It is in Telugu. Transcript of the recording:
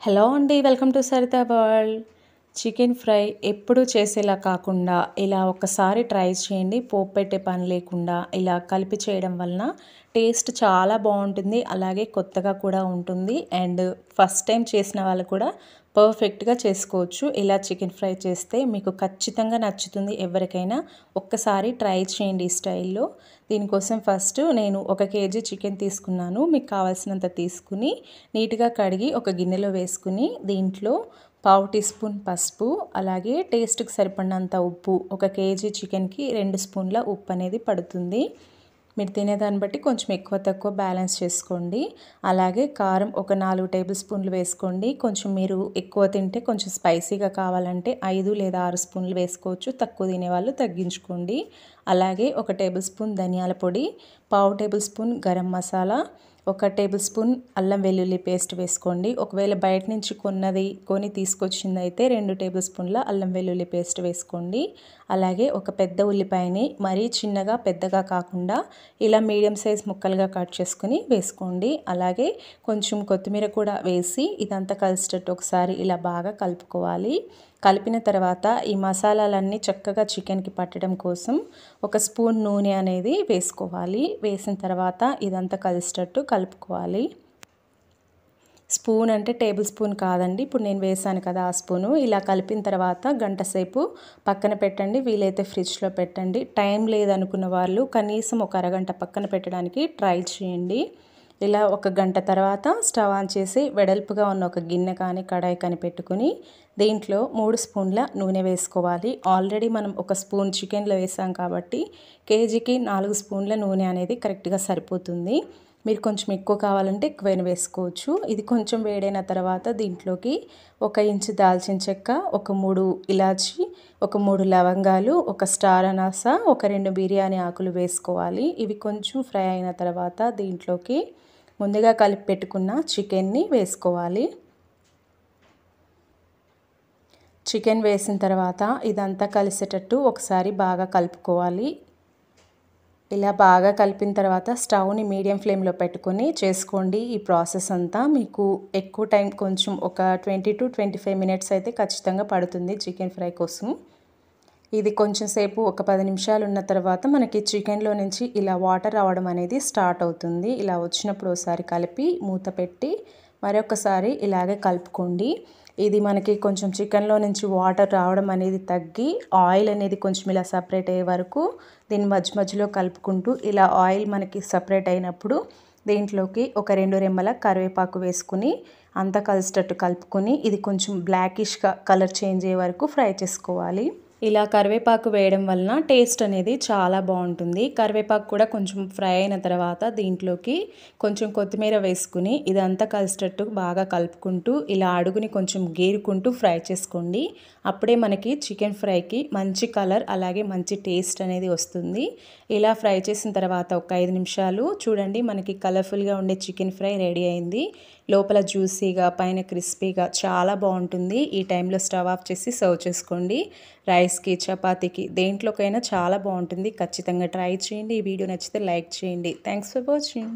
హలో అండి, welcome to Saritha world. Chicken fry ఎప్పుడు చేసేలా కాకుండా ఇలా ఒక్కసారి ట్రై చేయండి. పోపు పెట్టే పని లేకుండా ఇలా కలిపి చేయడం వలన టేస్ట్ చాలా బాగుంటుంది. అలాగే కొత్తగా కూడా ఉంటుంది. అండ్ ఫస్ట్ టైం చేసిన వాళ్ళు కూడా పర్ఫెక్ట్గా చేసుకోవచ్చు. ఇలా చికెన్ ఫ్రై చేస్తే మీకు ఖచ్చితంగా నచ్చుతుంది. ఎవరికైనా ఒక్కసారి ట్రై చేయండి ఈ స్టైల్లో. దీనికోసం ఫస్ట్ నేను 1 కేజీ చికెన్ తీసుకున్నాను. మీకు కావాల్సినంత తీసుకుని నీట్గా కడిగి ఒక గిన్నెలో వేసుకుని దీంట్లో 1/2 టీ స్పూన్ పసుపు, అలాగే టేస్ట్కి సరిపడినంత ఉప్పు. 1 కేజీ చికెన్కి 2 స్పూన్ల ఉప్పు అనేది పడుతుంది. మీరు తినేదాన్ని బట్టి కొంచెం ఎక్కువ తక్కువ బ్యాలెన్స్ చేసుకోండి. అలాగే కారం ఒక 4 టేబుల్ స్పూన్లు వేసుకోండి. కొంచెం మీరు ఎక్కువ తింటే కొంచెం స్పైసీగా కావాలంటే 5 లేదా 6 స్పూన్లు వేసుకోవచ్చు. తక్కువ తినేవాళ్ళు తగ్గించుకోండి. అలాగే 1 టేబుల్ స్పూన్ ధనియాల పొడి, 1/2 table spoon garam masala, 1 table spoon అల్లం వెల్లుల్లి పేస్ట్ వేసుకోండి. ఒకవేళ బయట నుంచి కొని తీసుకొచ్చిందైతే 2 టేబుల్ స్పూన్ల అల్లం వెల్లుల్లి పేస్ట్ వేసుకోండి. అలాగే ఒక పెద్ద ఉల్లిపాయని మరీ చిన్నగా పెద్దగా కాకుండా ఇలా మీడియం సైజ్ ముక్కలుగా కట్ చేసుకుని వేసుకోండి. అలాగే కొంచెం కొత్తిమీర కూడా వేసి ఇదంతా కలిసేటట్టు ఒకసారి ఇలా బాగా కలుపుకోవాలి. కలిపిన తర్వాత ఈ మసాలాలన్నీ చక్కగా చికెన్కి పట్టడం కోసం 1 స్పూన్ నూనె అనేది వేసుకోవాలి. వేసిన తర్వాత ఇదంతా కలిసేటట్టు కలుపుకోవాలి. స్పూన్ అంటే టేబుల్ స్పూన్ కాదండి, ఇప్పుడు నేను వేసాను కదా ఆ స్పూను. ఇలా కలిపిన తర్వాత గంట సేపు పక్కన పెట్టండి. వీలైతే ఫ్రిడ్జ్లో పెట్టండి. టైం లేదనుకున్న వాళ్ళు కనీసం ఒక అరగంట పక్కన పెట్టడానికి ట్రై చేయండి. ఇలా 1 గంట తర్వాత స్టవ్ ఆన్ చేసి వెడల్పుగా ఉన్న ఒక గిన్నె కానీ కడాయి కానీ పెట్టుకుని దీంట్లో 3 స్పూన్ల నూనె వేసుకోవాలి. ఆల్రెడీ మనం 1 స్పూన్ చికెన్లో వేసాం కాబట్టి కేజీకి 4 స్పూన్ల నూనె అనేది కరెక్ట్గా సరిపోతుంది. మీరు కొంచెం ఎక్కువ కావాలంటే ఎక్కువైనా వేసుకోవచ్చు. ఇది కొంచెం వేడైన తర్వాత దీంట్లోకి 1 ఇంచు దాల్చిన చెక్క, ఒక 3 ఇలాచి, ఒక 3 లవంగాలు, ఒక స్టార్ అనాస, ఒక 2 బిర్యానీ ఆకులు వేసుకోవాలి. ఇవి కొంచెం ఫ్రై అయిన తర్వాత దీంట్లోకి ముందుగా కలిపి పెట్టుకున్న చికెన్ని వేసుకోవాలి. చికెన్ వేసిన తర్వాత ఇదంతా కలిసేటట్టు ఒకసారి బాగా కలుపుకోవాలి. ఇలా బాగా కలిపిన తర్వాత స్టవ్ని మీడియం ఫ్లేమ్లో పెట్టుకొని చేసుకోండి. ఈ ప్రాసెస్ అంతా మీకు ఎక్కువ టైం, కొంచెం ఒక 20 to 25 మినిట్స్ అయితే ఖచ్చితంగా పడుతుంది చికెన్ ఫ్రై కోసం. ఇది కొంచెం సేపు ఒక 10 నిమిషాలు ఉన్న తర్వాత మనకి చికెన్లో నుంచి ఇలా వాటర్ రావడం అనేది స్టార్ట్ అవుతుంది. ఇలా వచ్చినప్పుడు ఒకసారి కలిపి మూత పెట్టి మరొకసారి ఇలాగే కలుపుకోండి. ఇది మనకి కొంచెం చికెన్లో నుంచి వాటర్ రావడం అనేది తగ్గి ఆయిల్ అనేది కొంచెం ఇలా సపరేట్ అయ్యే వరకు దీన్ని మధ్య మధ్యలో కలుపుకుంటూ ఇలా ఆయిల్ మనకి సపరేట్ అయినప్పుడు దీంట్లోకి ఒక 2 రెమ్మల కరివేపాకు వేసుకుని అంతా కలిసేటట్టు కలుపుకొని ఇది కొంచెం బ్లాకిష్గా కలర్ చేంజ్ అయ్యే వరకు ఫ్రై చేసుకోవాలి. ఇలా కరివేపాకు వేయడం వలన టేస్ట్ అనేది చాలా బాగుంటుంది. కరివేపాకు కూడా కొంచెం ఫ్రై అయిన తర్వాత దీంట్లోకి కొంచెం కొత్తిమీర వేసుకుని ఇదంతా కలిసేటట్టు బాగా కలుపుకుంటూ ఇలా అడుగుని కొంచెం గీరుకుంటూ ఫ్రై చేసుకోండి. అప్పుడే మనకి చికెన్ ఫ్రైకి మంచి కలర్ అలాగే మంచి టేస్ట్ అనేది వస్తుంది. ఇలా ఫ్రై చేసిన తర్వాత ఒక 5 నిమిషాలు చూడండి, మనకి కలర్ఫుల్గా ఉండే చికెన్ ఫ్రై రెడీ అయింది. లోపల జ్యూసీగా పైన క్రిస్పీగా చాలా బాగుంటుంది. ఈ టైంలో స్టవ్ ఆఫ్ చేసి సర్వ్ చేసుకోండి. రైస్కి, చపాతీకి దేంట్లోకైనా చాలా బాగుంటుంది. ఖచ్చితంగా ట్రై చేయండి. ఈ వీడియో నచ్చితే లైక్ చేయండి. Thanks for watching.